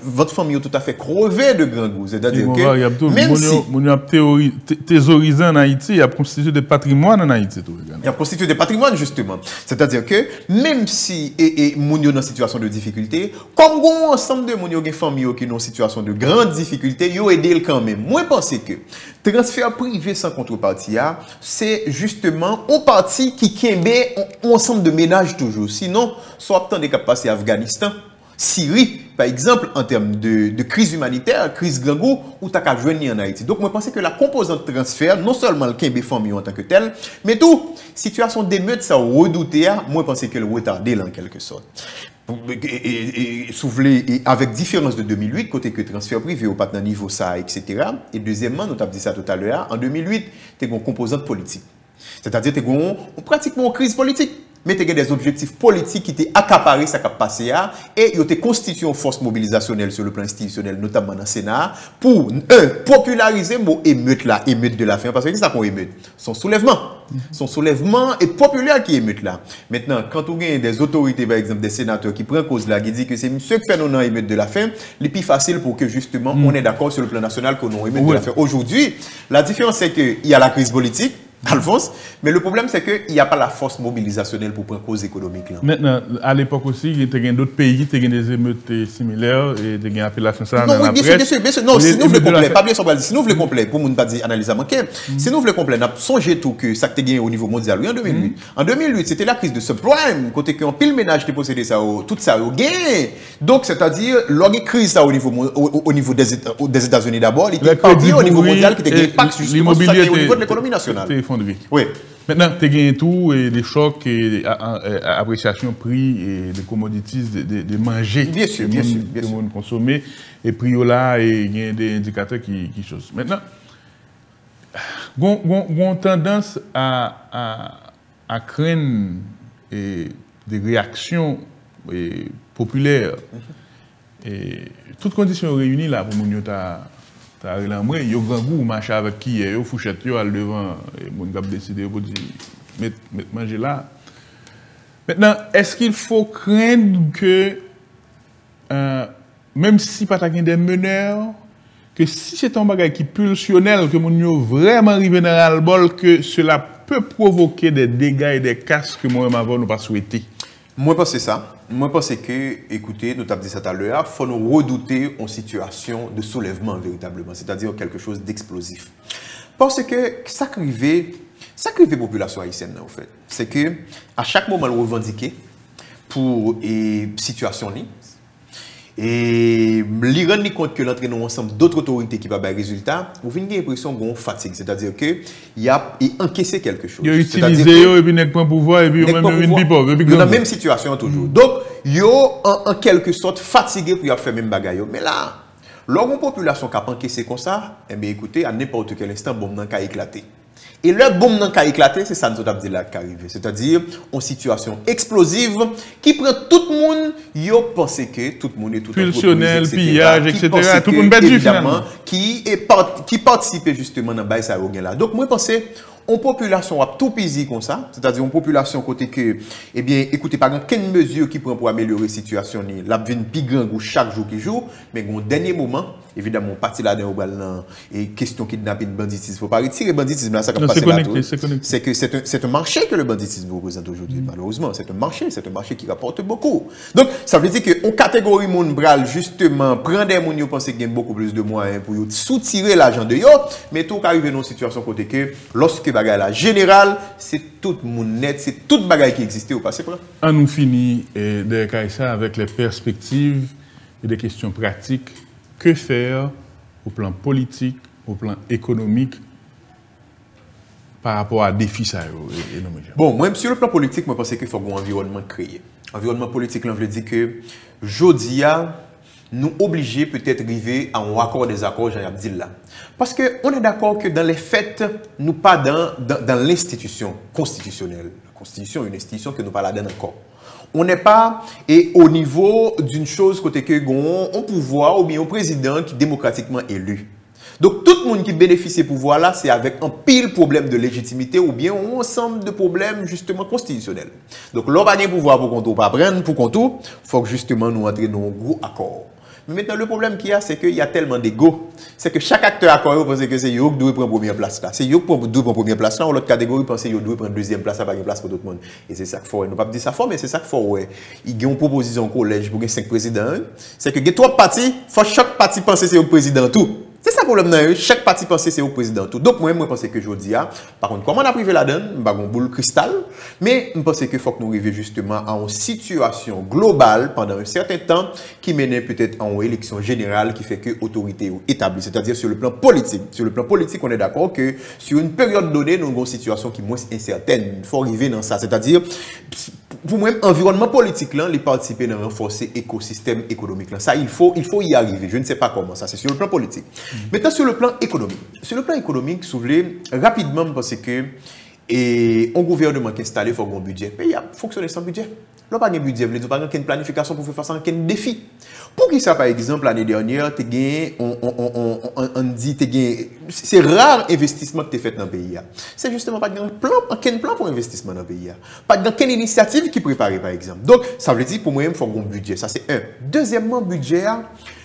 votre famille tout à fait crevée de grands goûts. C'est-à-dire que même si... thésaurisé en Haïti, il y a constitué des patrimoines en Haïti. Il y a constitué des patrimoines, justement. C'est-à-dire que même si moun yo dans situation de difficulté, comme un ensemble de moun yo gen famille qui sont en situation de grande difficulté, yo aidé quand même. Moi, je pense que transfert privé sans contrepartie, c'est justement une partie qui kembe ensemble de ménages toujours. Sinon, soit tant de capacités Afghanistan, Syrie, par exemple, en termes de crise humanitaire, crise gangou, ou t'as qu'à joindre en Haïti. Donc, moi, je pense que la composante transfert, non seulement le Kembe famille en tant que tel, mais tout, situation d'émeute, ça redouté, moi, je pense que le retardé, là, en quelque sorte. Et avec différence de 2008, côté que transfert privé au partenaire niveau ça, etc. Et deuxièmement, nous avons dit ça tout à l'heure, en 2008, tu as une composante politique. C'est-à-dire que tu as pratiquement une crise politique. mais tu as des objectifs politiques qui t'ont accaparé ça qui a passé et ils ont constitué une force mobilisationnelle sur le plan institutionnel, notamment dans le Sénat, pour, populariser le mot émeute là, émeute de la faim. Parce que c'est ça qu'on émeute. Son soulèvement. Son soulèvement est populaire qui émeute là. Maintenant, quand on a des autorités, par exemple, des sénateurs qui prennent cause là, qui disent que c'est ceux qui font non émeute de la faim, les plus facile pour que justement on est d'accord sur le plan national qu'on a émeute de la faim. Aujourd'hui, la différence c'est qu'il y a la crise politique, Alphonse, mais le problème c'est qu'il n'y a pas la force mobilisationnelle pour prendre cause économique là. Maintenant, à l'époque aussi, il y a d'autres pays qui ont des émeutes similaires et des appellations ça. Non, oui, bien sûr. Non, si nous voulons complet, pas bien sûr, si nous voulons complet, pour ne pas dire analyse à manquer, si nous voulons complet, nous avons songé tout que ça a gagné au niveau mondial, oui, en 2008. En 2008, c'était la crise de subprime, côté qu'un pile ménage qui possédait ça, tout ça au gain. Donc, c'est-à-dire, l'orgue crise ça au niveau des États-Unis d'abord, il était pas au niveau mondial qui était gagné pas justement ça au niveau de l'économie nationale. Oui. Maintenant, tu as gagné tout, et des chocs, et appréciation prix, et des commodities, de manger. Bien sûr. Le monde consommer, et prix là, et il y a des indicateurs qui chose. Maintenant, on tendance à craindre des réactions populaires. Et toutes conditions réunies là pour nous t'as relambré, yo grand goût marcher avec qui yo fouchette yo al devant et mon gars décider pour dire mettre manger là. Maintenant, est-ce qu'il faut craindre que même si pas des meneurs, que si c'est un bagage qui pulsionnel que mon yo vraiment arrivé dans le bol, que cela peut provoquer des dégâts et des casses que moi-même avant nous pas souhaité? Moi, je pense ça. Moi, je pense que, écoutez, nous avons dit ça tout à l'heure, il faut nous redouter en situation de soulèvement véritablement, c'est-à-dire quelque chose d'explosif. Parce que ça qui arrive la population haïtienne, en fait, c'est que à chaque moment, elle revendique pour une situation là. Et l'Iran rend compte que l'entraînement ensemble d'autres autorités qui va avoir résultat, vous avez l'impression qu'on fatigue, c'est-à-dire qu'il a encaissé quelque chose. Il a utilisé et puis il prend pouvoir et puis même une pipo. Dans la même situation toujours. Donc, il en quelque sorte fatigué pour faire même bagaille. Mais là, lorsqu'une population qui a encaissé comme ça, eh bien écoutez, à n'importe quel instant, bombe n'a qu'à éclater. Et le bombe qui a éclaté, c'est ça nous avons dit là qui arrive. C'est-à-dire une situation explosive qui prend tout le monde, il pense que tout le monde est tout pulsionnel, pillage, etc. Tout le monde bat du finalement. Qui participe justement dans ça là. Donc moi je pense une population a tout pisé comme ça, c'est-à-dire une population côté que, eh bien, écoutez, par exemple, quelle mesure qui prend pour améliorer la situation, la vie plus grand chaque jour qui joue, mais au dernier moment, évidemment, parti là-dedans, et question kidnapping, banditisme, il ne faut pas retirer le banditisme là, ça va passer là-dedans. C'est que c'est un marché que le banditisme représente aujourd'hui, malheureusement, c'est un marché qui rapporte beaucoup. Donc, ça veut dire qu'une catégorie monde bral, justement, prend des gens qui pensent qu'il y a beaucoup plus de moyens pour soutirer l'argent de eux, mais tout arrive dans une situation côté que, lorsque bagay la général, c'est tout le monde net, c'est toute bagaille qui existait au passé. On nous finit ça avec les perspectives et des questions pratiques. Que faire au plan politique, au plan économique par rapport à défis ça? Bon, moi, sur le plan politique, je pense qu'il faut un environnement créé. Environnement politique, là, je veux dire que Jodia nous obligés peut-être arriver à un accord des accords, Jean Abdil là. Parce qu'on est d'accord que dans les faits, nous pas dans l'institution constitutionnelle. La Constitution est une institution que nous pas là-dedans encore. On n'est pas au niveau d'une chose côté que on pouvoir ou bien un président qui est démocratiquement élu. Donc tout le monde qui bénéficie de pouvoir là, c'est avec un pile problème de légitimité ou bien un ensemble de problèmes justement constitutionnels. Donc l'on va pas pouvoir pour qu'on pas prendre pour qu'on tout, faut que justement nous entrions dans un gros accord. Mais maintenant, le problème qu'il y a, c'est qu'il y a tellement d'ego. C'est que chaque acteur accord pense que c'est eux qui doit prendre première place là. C'est eux qui doit prendre première place là. Ou l'autre catégorie pense qu'ils doivent prendre deuxième place, ça pas une place pour tout le monde. Et c'est ça qu'il faut. Nous pas dire ça fort, mais c'est ça qu'il faut. Ouais. Il y a une proposition au collège pour 5 présidents. C'est que il y a 3 partis, faut chaque parti penser c'est au président tout. C'est ça le problème. Chaque parti pense c'est au président tout. Donc moi, je pense que je dis, par contre, comment on a privé la donne, je n'ai pas boule cristal, mais je pense qu'il faut que nous arrivions justement à une situation globale pendant un certain temps qui mène peut-être à une élection générale qui fait que l'autorité est établie. C'est-à-dire sur le plan politique. Sur le plan politique, on est d'accord que sur une période donnée, nous avons une situation qui est moins incertaine. Il faut arriver dans ça. C'est-à-dire, pour moi, environnement politique, là, les participer dans renforcer l'écosystème économique. Là. Ça, il faut y arriver. Je ne sais pas comment ça. C'est sur le plan politique. Maintenant, sur le plan économique. Sur le plan économique, si vous voulez, rapidement, parce que Et un gouvernement qui est installé, il faut un budget. Le pays a fonctionné sans budget. Là, pas de budget, il n'y a pas de planification pour faire face à un défi. Pour qui ça, par exemple, l'année dernière, on dit c'est rare investissement que tu as fait dans le pays. C'est justement pas de plan pour investissement dans le pays. Pas de initiative qui prépare, par exemple. Donc, ça veut dire pour moi, il faut un budget. Ça, c'est un. Deuxièmement, budget,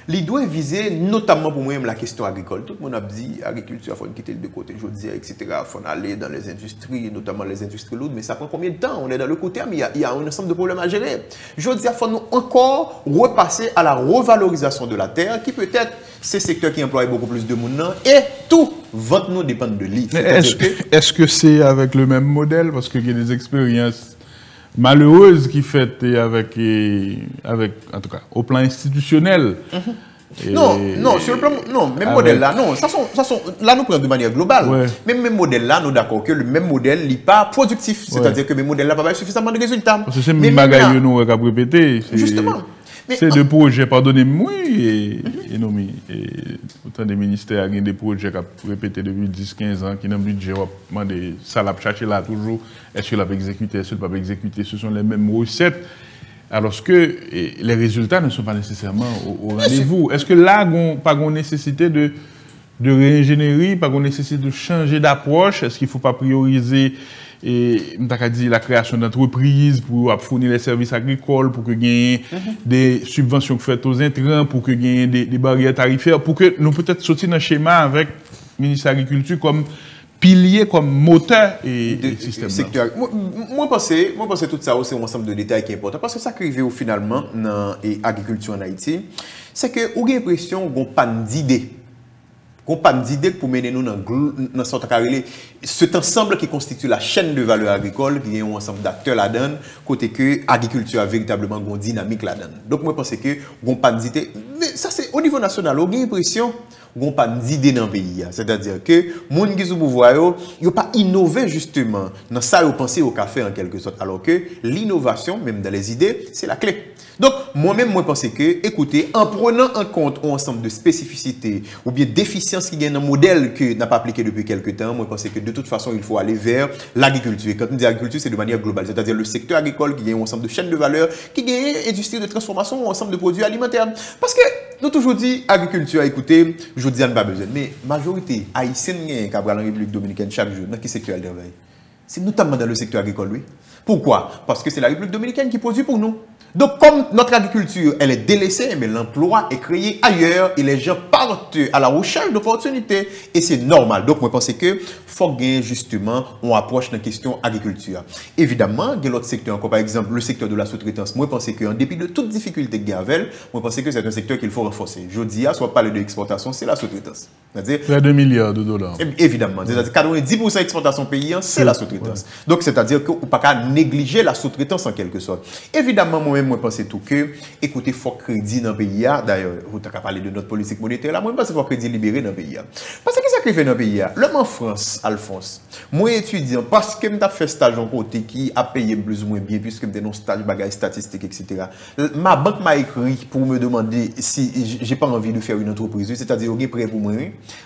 il doit viser notamment pour moi la question agricole. Tout le monde a dit agriculture, il faut quitter de côté, je dis, etc. Il faut aller dans les industries, notamment les industries lourdes, mais ça prend combien de temps? On est dans le court terme, il y a un ensemble de problèmes à gérer. Je dis, il faut nous encore repasser à la revalorisation de la terre, qui peut-être ces secteurs qui emploient beaucoup plus de monde, et tout, vente nous dépend de lui. Est-ce que c'est avec le même modèle? Parce qu'il y a des expériences malheureuse qui fait avec, en tout cas, au plan institutionnel. Non, sur le plan, non, même modèle là, non, là nous prenons de manière globale. Ouais. Même modèle là, nous d'accord que le même modèle n'est pas productif, c'est-à-dire que le modèle là n'a pas suffisamment de résultats. Parce que c'est même bagaille nous avons répété. Justement. C'est des projets, pardonnez-moi, et autant des ministères qui ont des projets qui ont répété depuis 10-15 ans, qui ont un budget, ça l'a cherché là toujours, est-ce qu'il a exécuté, est-ce qu'il n'a pas exécuté, ce sont les mêmes recettes, alors que les résultats ne sont pas nécessairement au rendez-vous. Est-ce que là, il n'y a pas de nécessité de réingénierie, pas de nécessité de changer d'approche, est-ce qu'il ne faut pas prioriser la création d'entreprises pour fournir les services agricoles, pour que gagner des subventions faites aux intrants, pour que gagner des barrières tarifaires, pour que nous peut-être sortir dans un schéma avec le ministre de l'Agriculture comme pilier, comme moteur et système. Moi, je pense que tout ça, c'est un ensemble de détails qui est important. Parce que ça qui arrive finalement dans l'agriculture en Haïti, c'est que vous avez l'impression qu'on n'a pas d'idée. Qu'on pas d'idée pour mener nous dans cet ensemble qui constitue la chaîne de valeur agricole, qui est un ensemble d'acteurs là-dedans, côté que l'agriculture a véritablement une dynamique là-dedans. Donc, moi, je pense que qu'on pas d'idée. Mais ça, c'est au niveau national, on a l'impression qu'on pas d'idée dans le pays. C'est-à-dire que les gens qui sont pouvoir, ils n'ont pas innové justement dans ça, ils ont pensé au café en quelque sorte. Alors que l'innovation, même dans les idées, c'est la clé. Donc, moi-même, moi, je pense que, écoutez, en prenant en compte un ensemble de spécificités ou bien déficiences qui viennent un modèle que n'a pas appliqué depuis quelques temps, moi, je pense que de toute façon, il faut aller vers l'agriculture. Et quand on dit agriculture, c'est de manière globale. C'est-à-dire le secteur agricole qui a un ensemble de chaînes de valeur, qui a une industrie de transformation, un ensemble de produits alimentaires. Parce que, nous toujours dit agriculture, écoutez, je dis, on n'a pas besoin. Mais, majorité haïtienne qui a en République dominicaine chaque jour, dans quel secteur elle travaille? C'est notamment dans le secteur agricole, oui. Pourquoi? Parce que c'est la République dominicaine qui produit pour nous. Donc, comme notre agriculture, elle est délaissée, mais l'emploi est créé ailleurs et les gens partent à la recherche d'opportunités. Et c'est normal. Donc, moi, je pense que faut gagner justement, on approche la question agriculture. Évidemment, il y a l'autre secteur, encore par exemple, le secteur de la sous-traitance. Moi, je pense qu'en dépit de toutes difficultés qu'il y a avec, moi, je pense que c'est un secteur qu'il faut renforcer. Je dis, soit parler de l'exportation, c'est la sous-traitance. C'est 2 milliards de dollars. Évidemment. C'est-à-dire, 90% d'exportation paysan, c'est la sous-traitance. Ouais. Donc, c'est-à-dire qu'on ne peut pas négliger la sous-traitance en quelque sorte. Évidemment, moi-même, moi, je pense tout que, écoutez, il faut crédit dans le pays. D'ailleurs, vous avez parlé de notre politique monétaire là. Moi, je pense qu'il faut crédit libéré dans le pays. Parce que ça qui fait dans le pays. L'homme en France, Alphonse, moi, étudiant, parce que je fait stage en côté qui a payé plus ou moins bien, puisque je un stage, bagage statistique, etc. Ma banque m'a écrit pour me demander si j'ai pas envie de faire une entreprise. C'est-à-dire, on est prêt pour moi.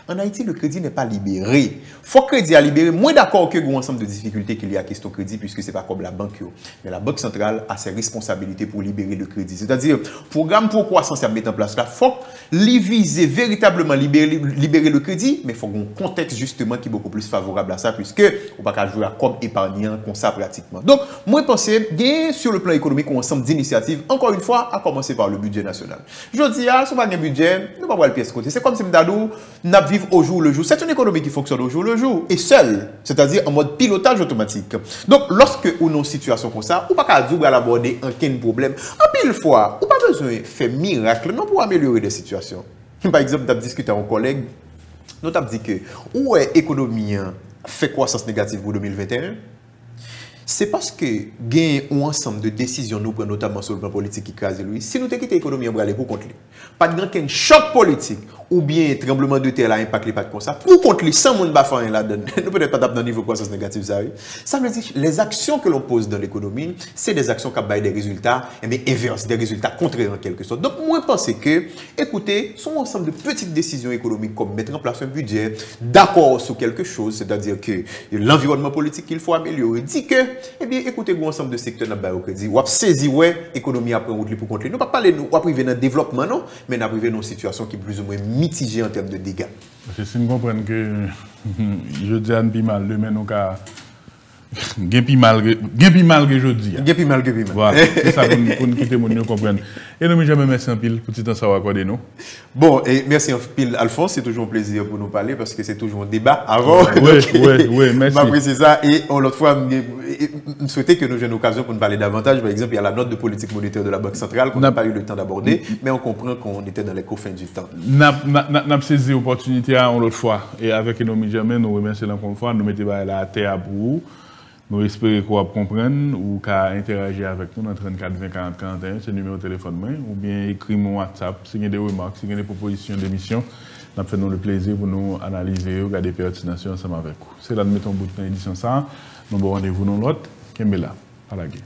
En Haïti, le crédit n'est pas libéré. Il faut crédit à libérer. Moi, d'accord que y a un ensemble de difficultés qu'il y a à question crédit, puisque c'est pas comme la banque. Mais la Banque centrale a ses responsabilités pour libérer le crédit. C'est-à-dire, programme pour croissance à mettre en place là, il faut viser véritablement libérer le crédit, mais il faut un contexte justement qui est beaucoup plus favorable à ça, puisque on ne peut pas jouer comme épargnant comme ça pratiquement. Donc, moi, je pense que sur le plan économique, un ensemble d'initiatives, encore une fois, à commencer par le budget national. Je dis, si on n'a pas de budget, nous ne pouvons pas voir le pièce côté. C'est comme si nous vivons au jour le jour. C'est une économie qui fonctionne au jour le jour et seule, c'est-à-dire en mode pilotage automatique. Donc, lorsque on a une situation comme ça, on ne peut pas dire à l'aborder aucun problème. En pile fois, on n'a pas besoin de faire miracle non pour améliorer des situations. Par exemple, tu as discuté avec un collègue, nous avons dit que où est l'économie fait croissance négative pour 2021? C'est parce que gain un ensemble de décisions nous prenons notamment sur le plan politique qui crase lui. Si nous te quittons l'économie, on va aller pour contre lui. Pas de grand choc politique ou bien tremblement de terre là impact les pas comme ça, pour contre les 100 monde bafan là-dedans, nous peut-être pas dans le niveau de croissance négative ça. Ça veut dire les actions que l'on pose dans l'économie, c'est des actions qui baillent des résultats, mais inverses, des résultats contraires en quelque sorte. Donc moi je pense que, écoutez, sont ensemble de petites décisions économiques comme mettre en place un budget, d'accord sur quelque chose, c'est-à-dire que l'environnement politique qu'il faut améliorer, dit que, eh bien écoutez, un ensemble de secteurs dans le crédit, ou saisi ouais, économie après route pour contre. Nous pas parler nous, ou priver dans le développement non, mais nous priver dans une situation qui est plus ou moins mitigé en termes de dégâts. Parce que si nous comprenons que je dis à ne mal, demain nous avons bien plus mal que je dis. Bien plus mal que plus mal. Voilà, c'est ça pour nous quitter, nous comprendre. Et nous, jamais merci en pile pour tout temps savoir quoi de nous. Bon, et merci en pile, Alphonse, c'est toujours un plaisir pour nous parler parce que c'est toujours un débat avant. Oui, merci. M'apprécier ça et l'autre fois, je souhaitais que nous ayons une occasion pour nous parler davantage. Par exemple, il y a la note de politique monétaire de la Banque centrale qu'on n'a pas eu le temps d'aborder, mais on comprend qu'on était dans les confins du temps. N'a saisi l'opportunité l'autre fois et avec Enomi Germain, nous remercions encore une fois, nous mettons la terre pour vous. Nous espérons qu'on va comprendre ou qu'à interagir avec nous dans 34 20 40 41, c'est le numéro de téléphone, ou bien écrire mon WhatsApp, si vous avez des remarques, si vous avez des propositions d'émission, nous faisons le plaisir pour nous analyser, regarder pertination ensemble avec vous. C'est là que nous mettons au bout de l'édition ça. Nous avons rendez-vous dans l'autre. Kembela, à la guerre.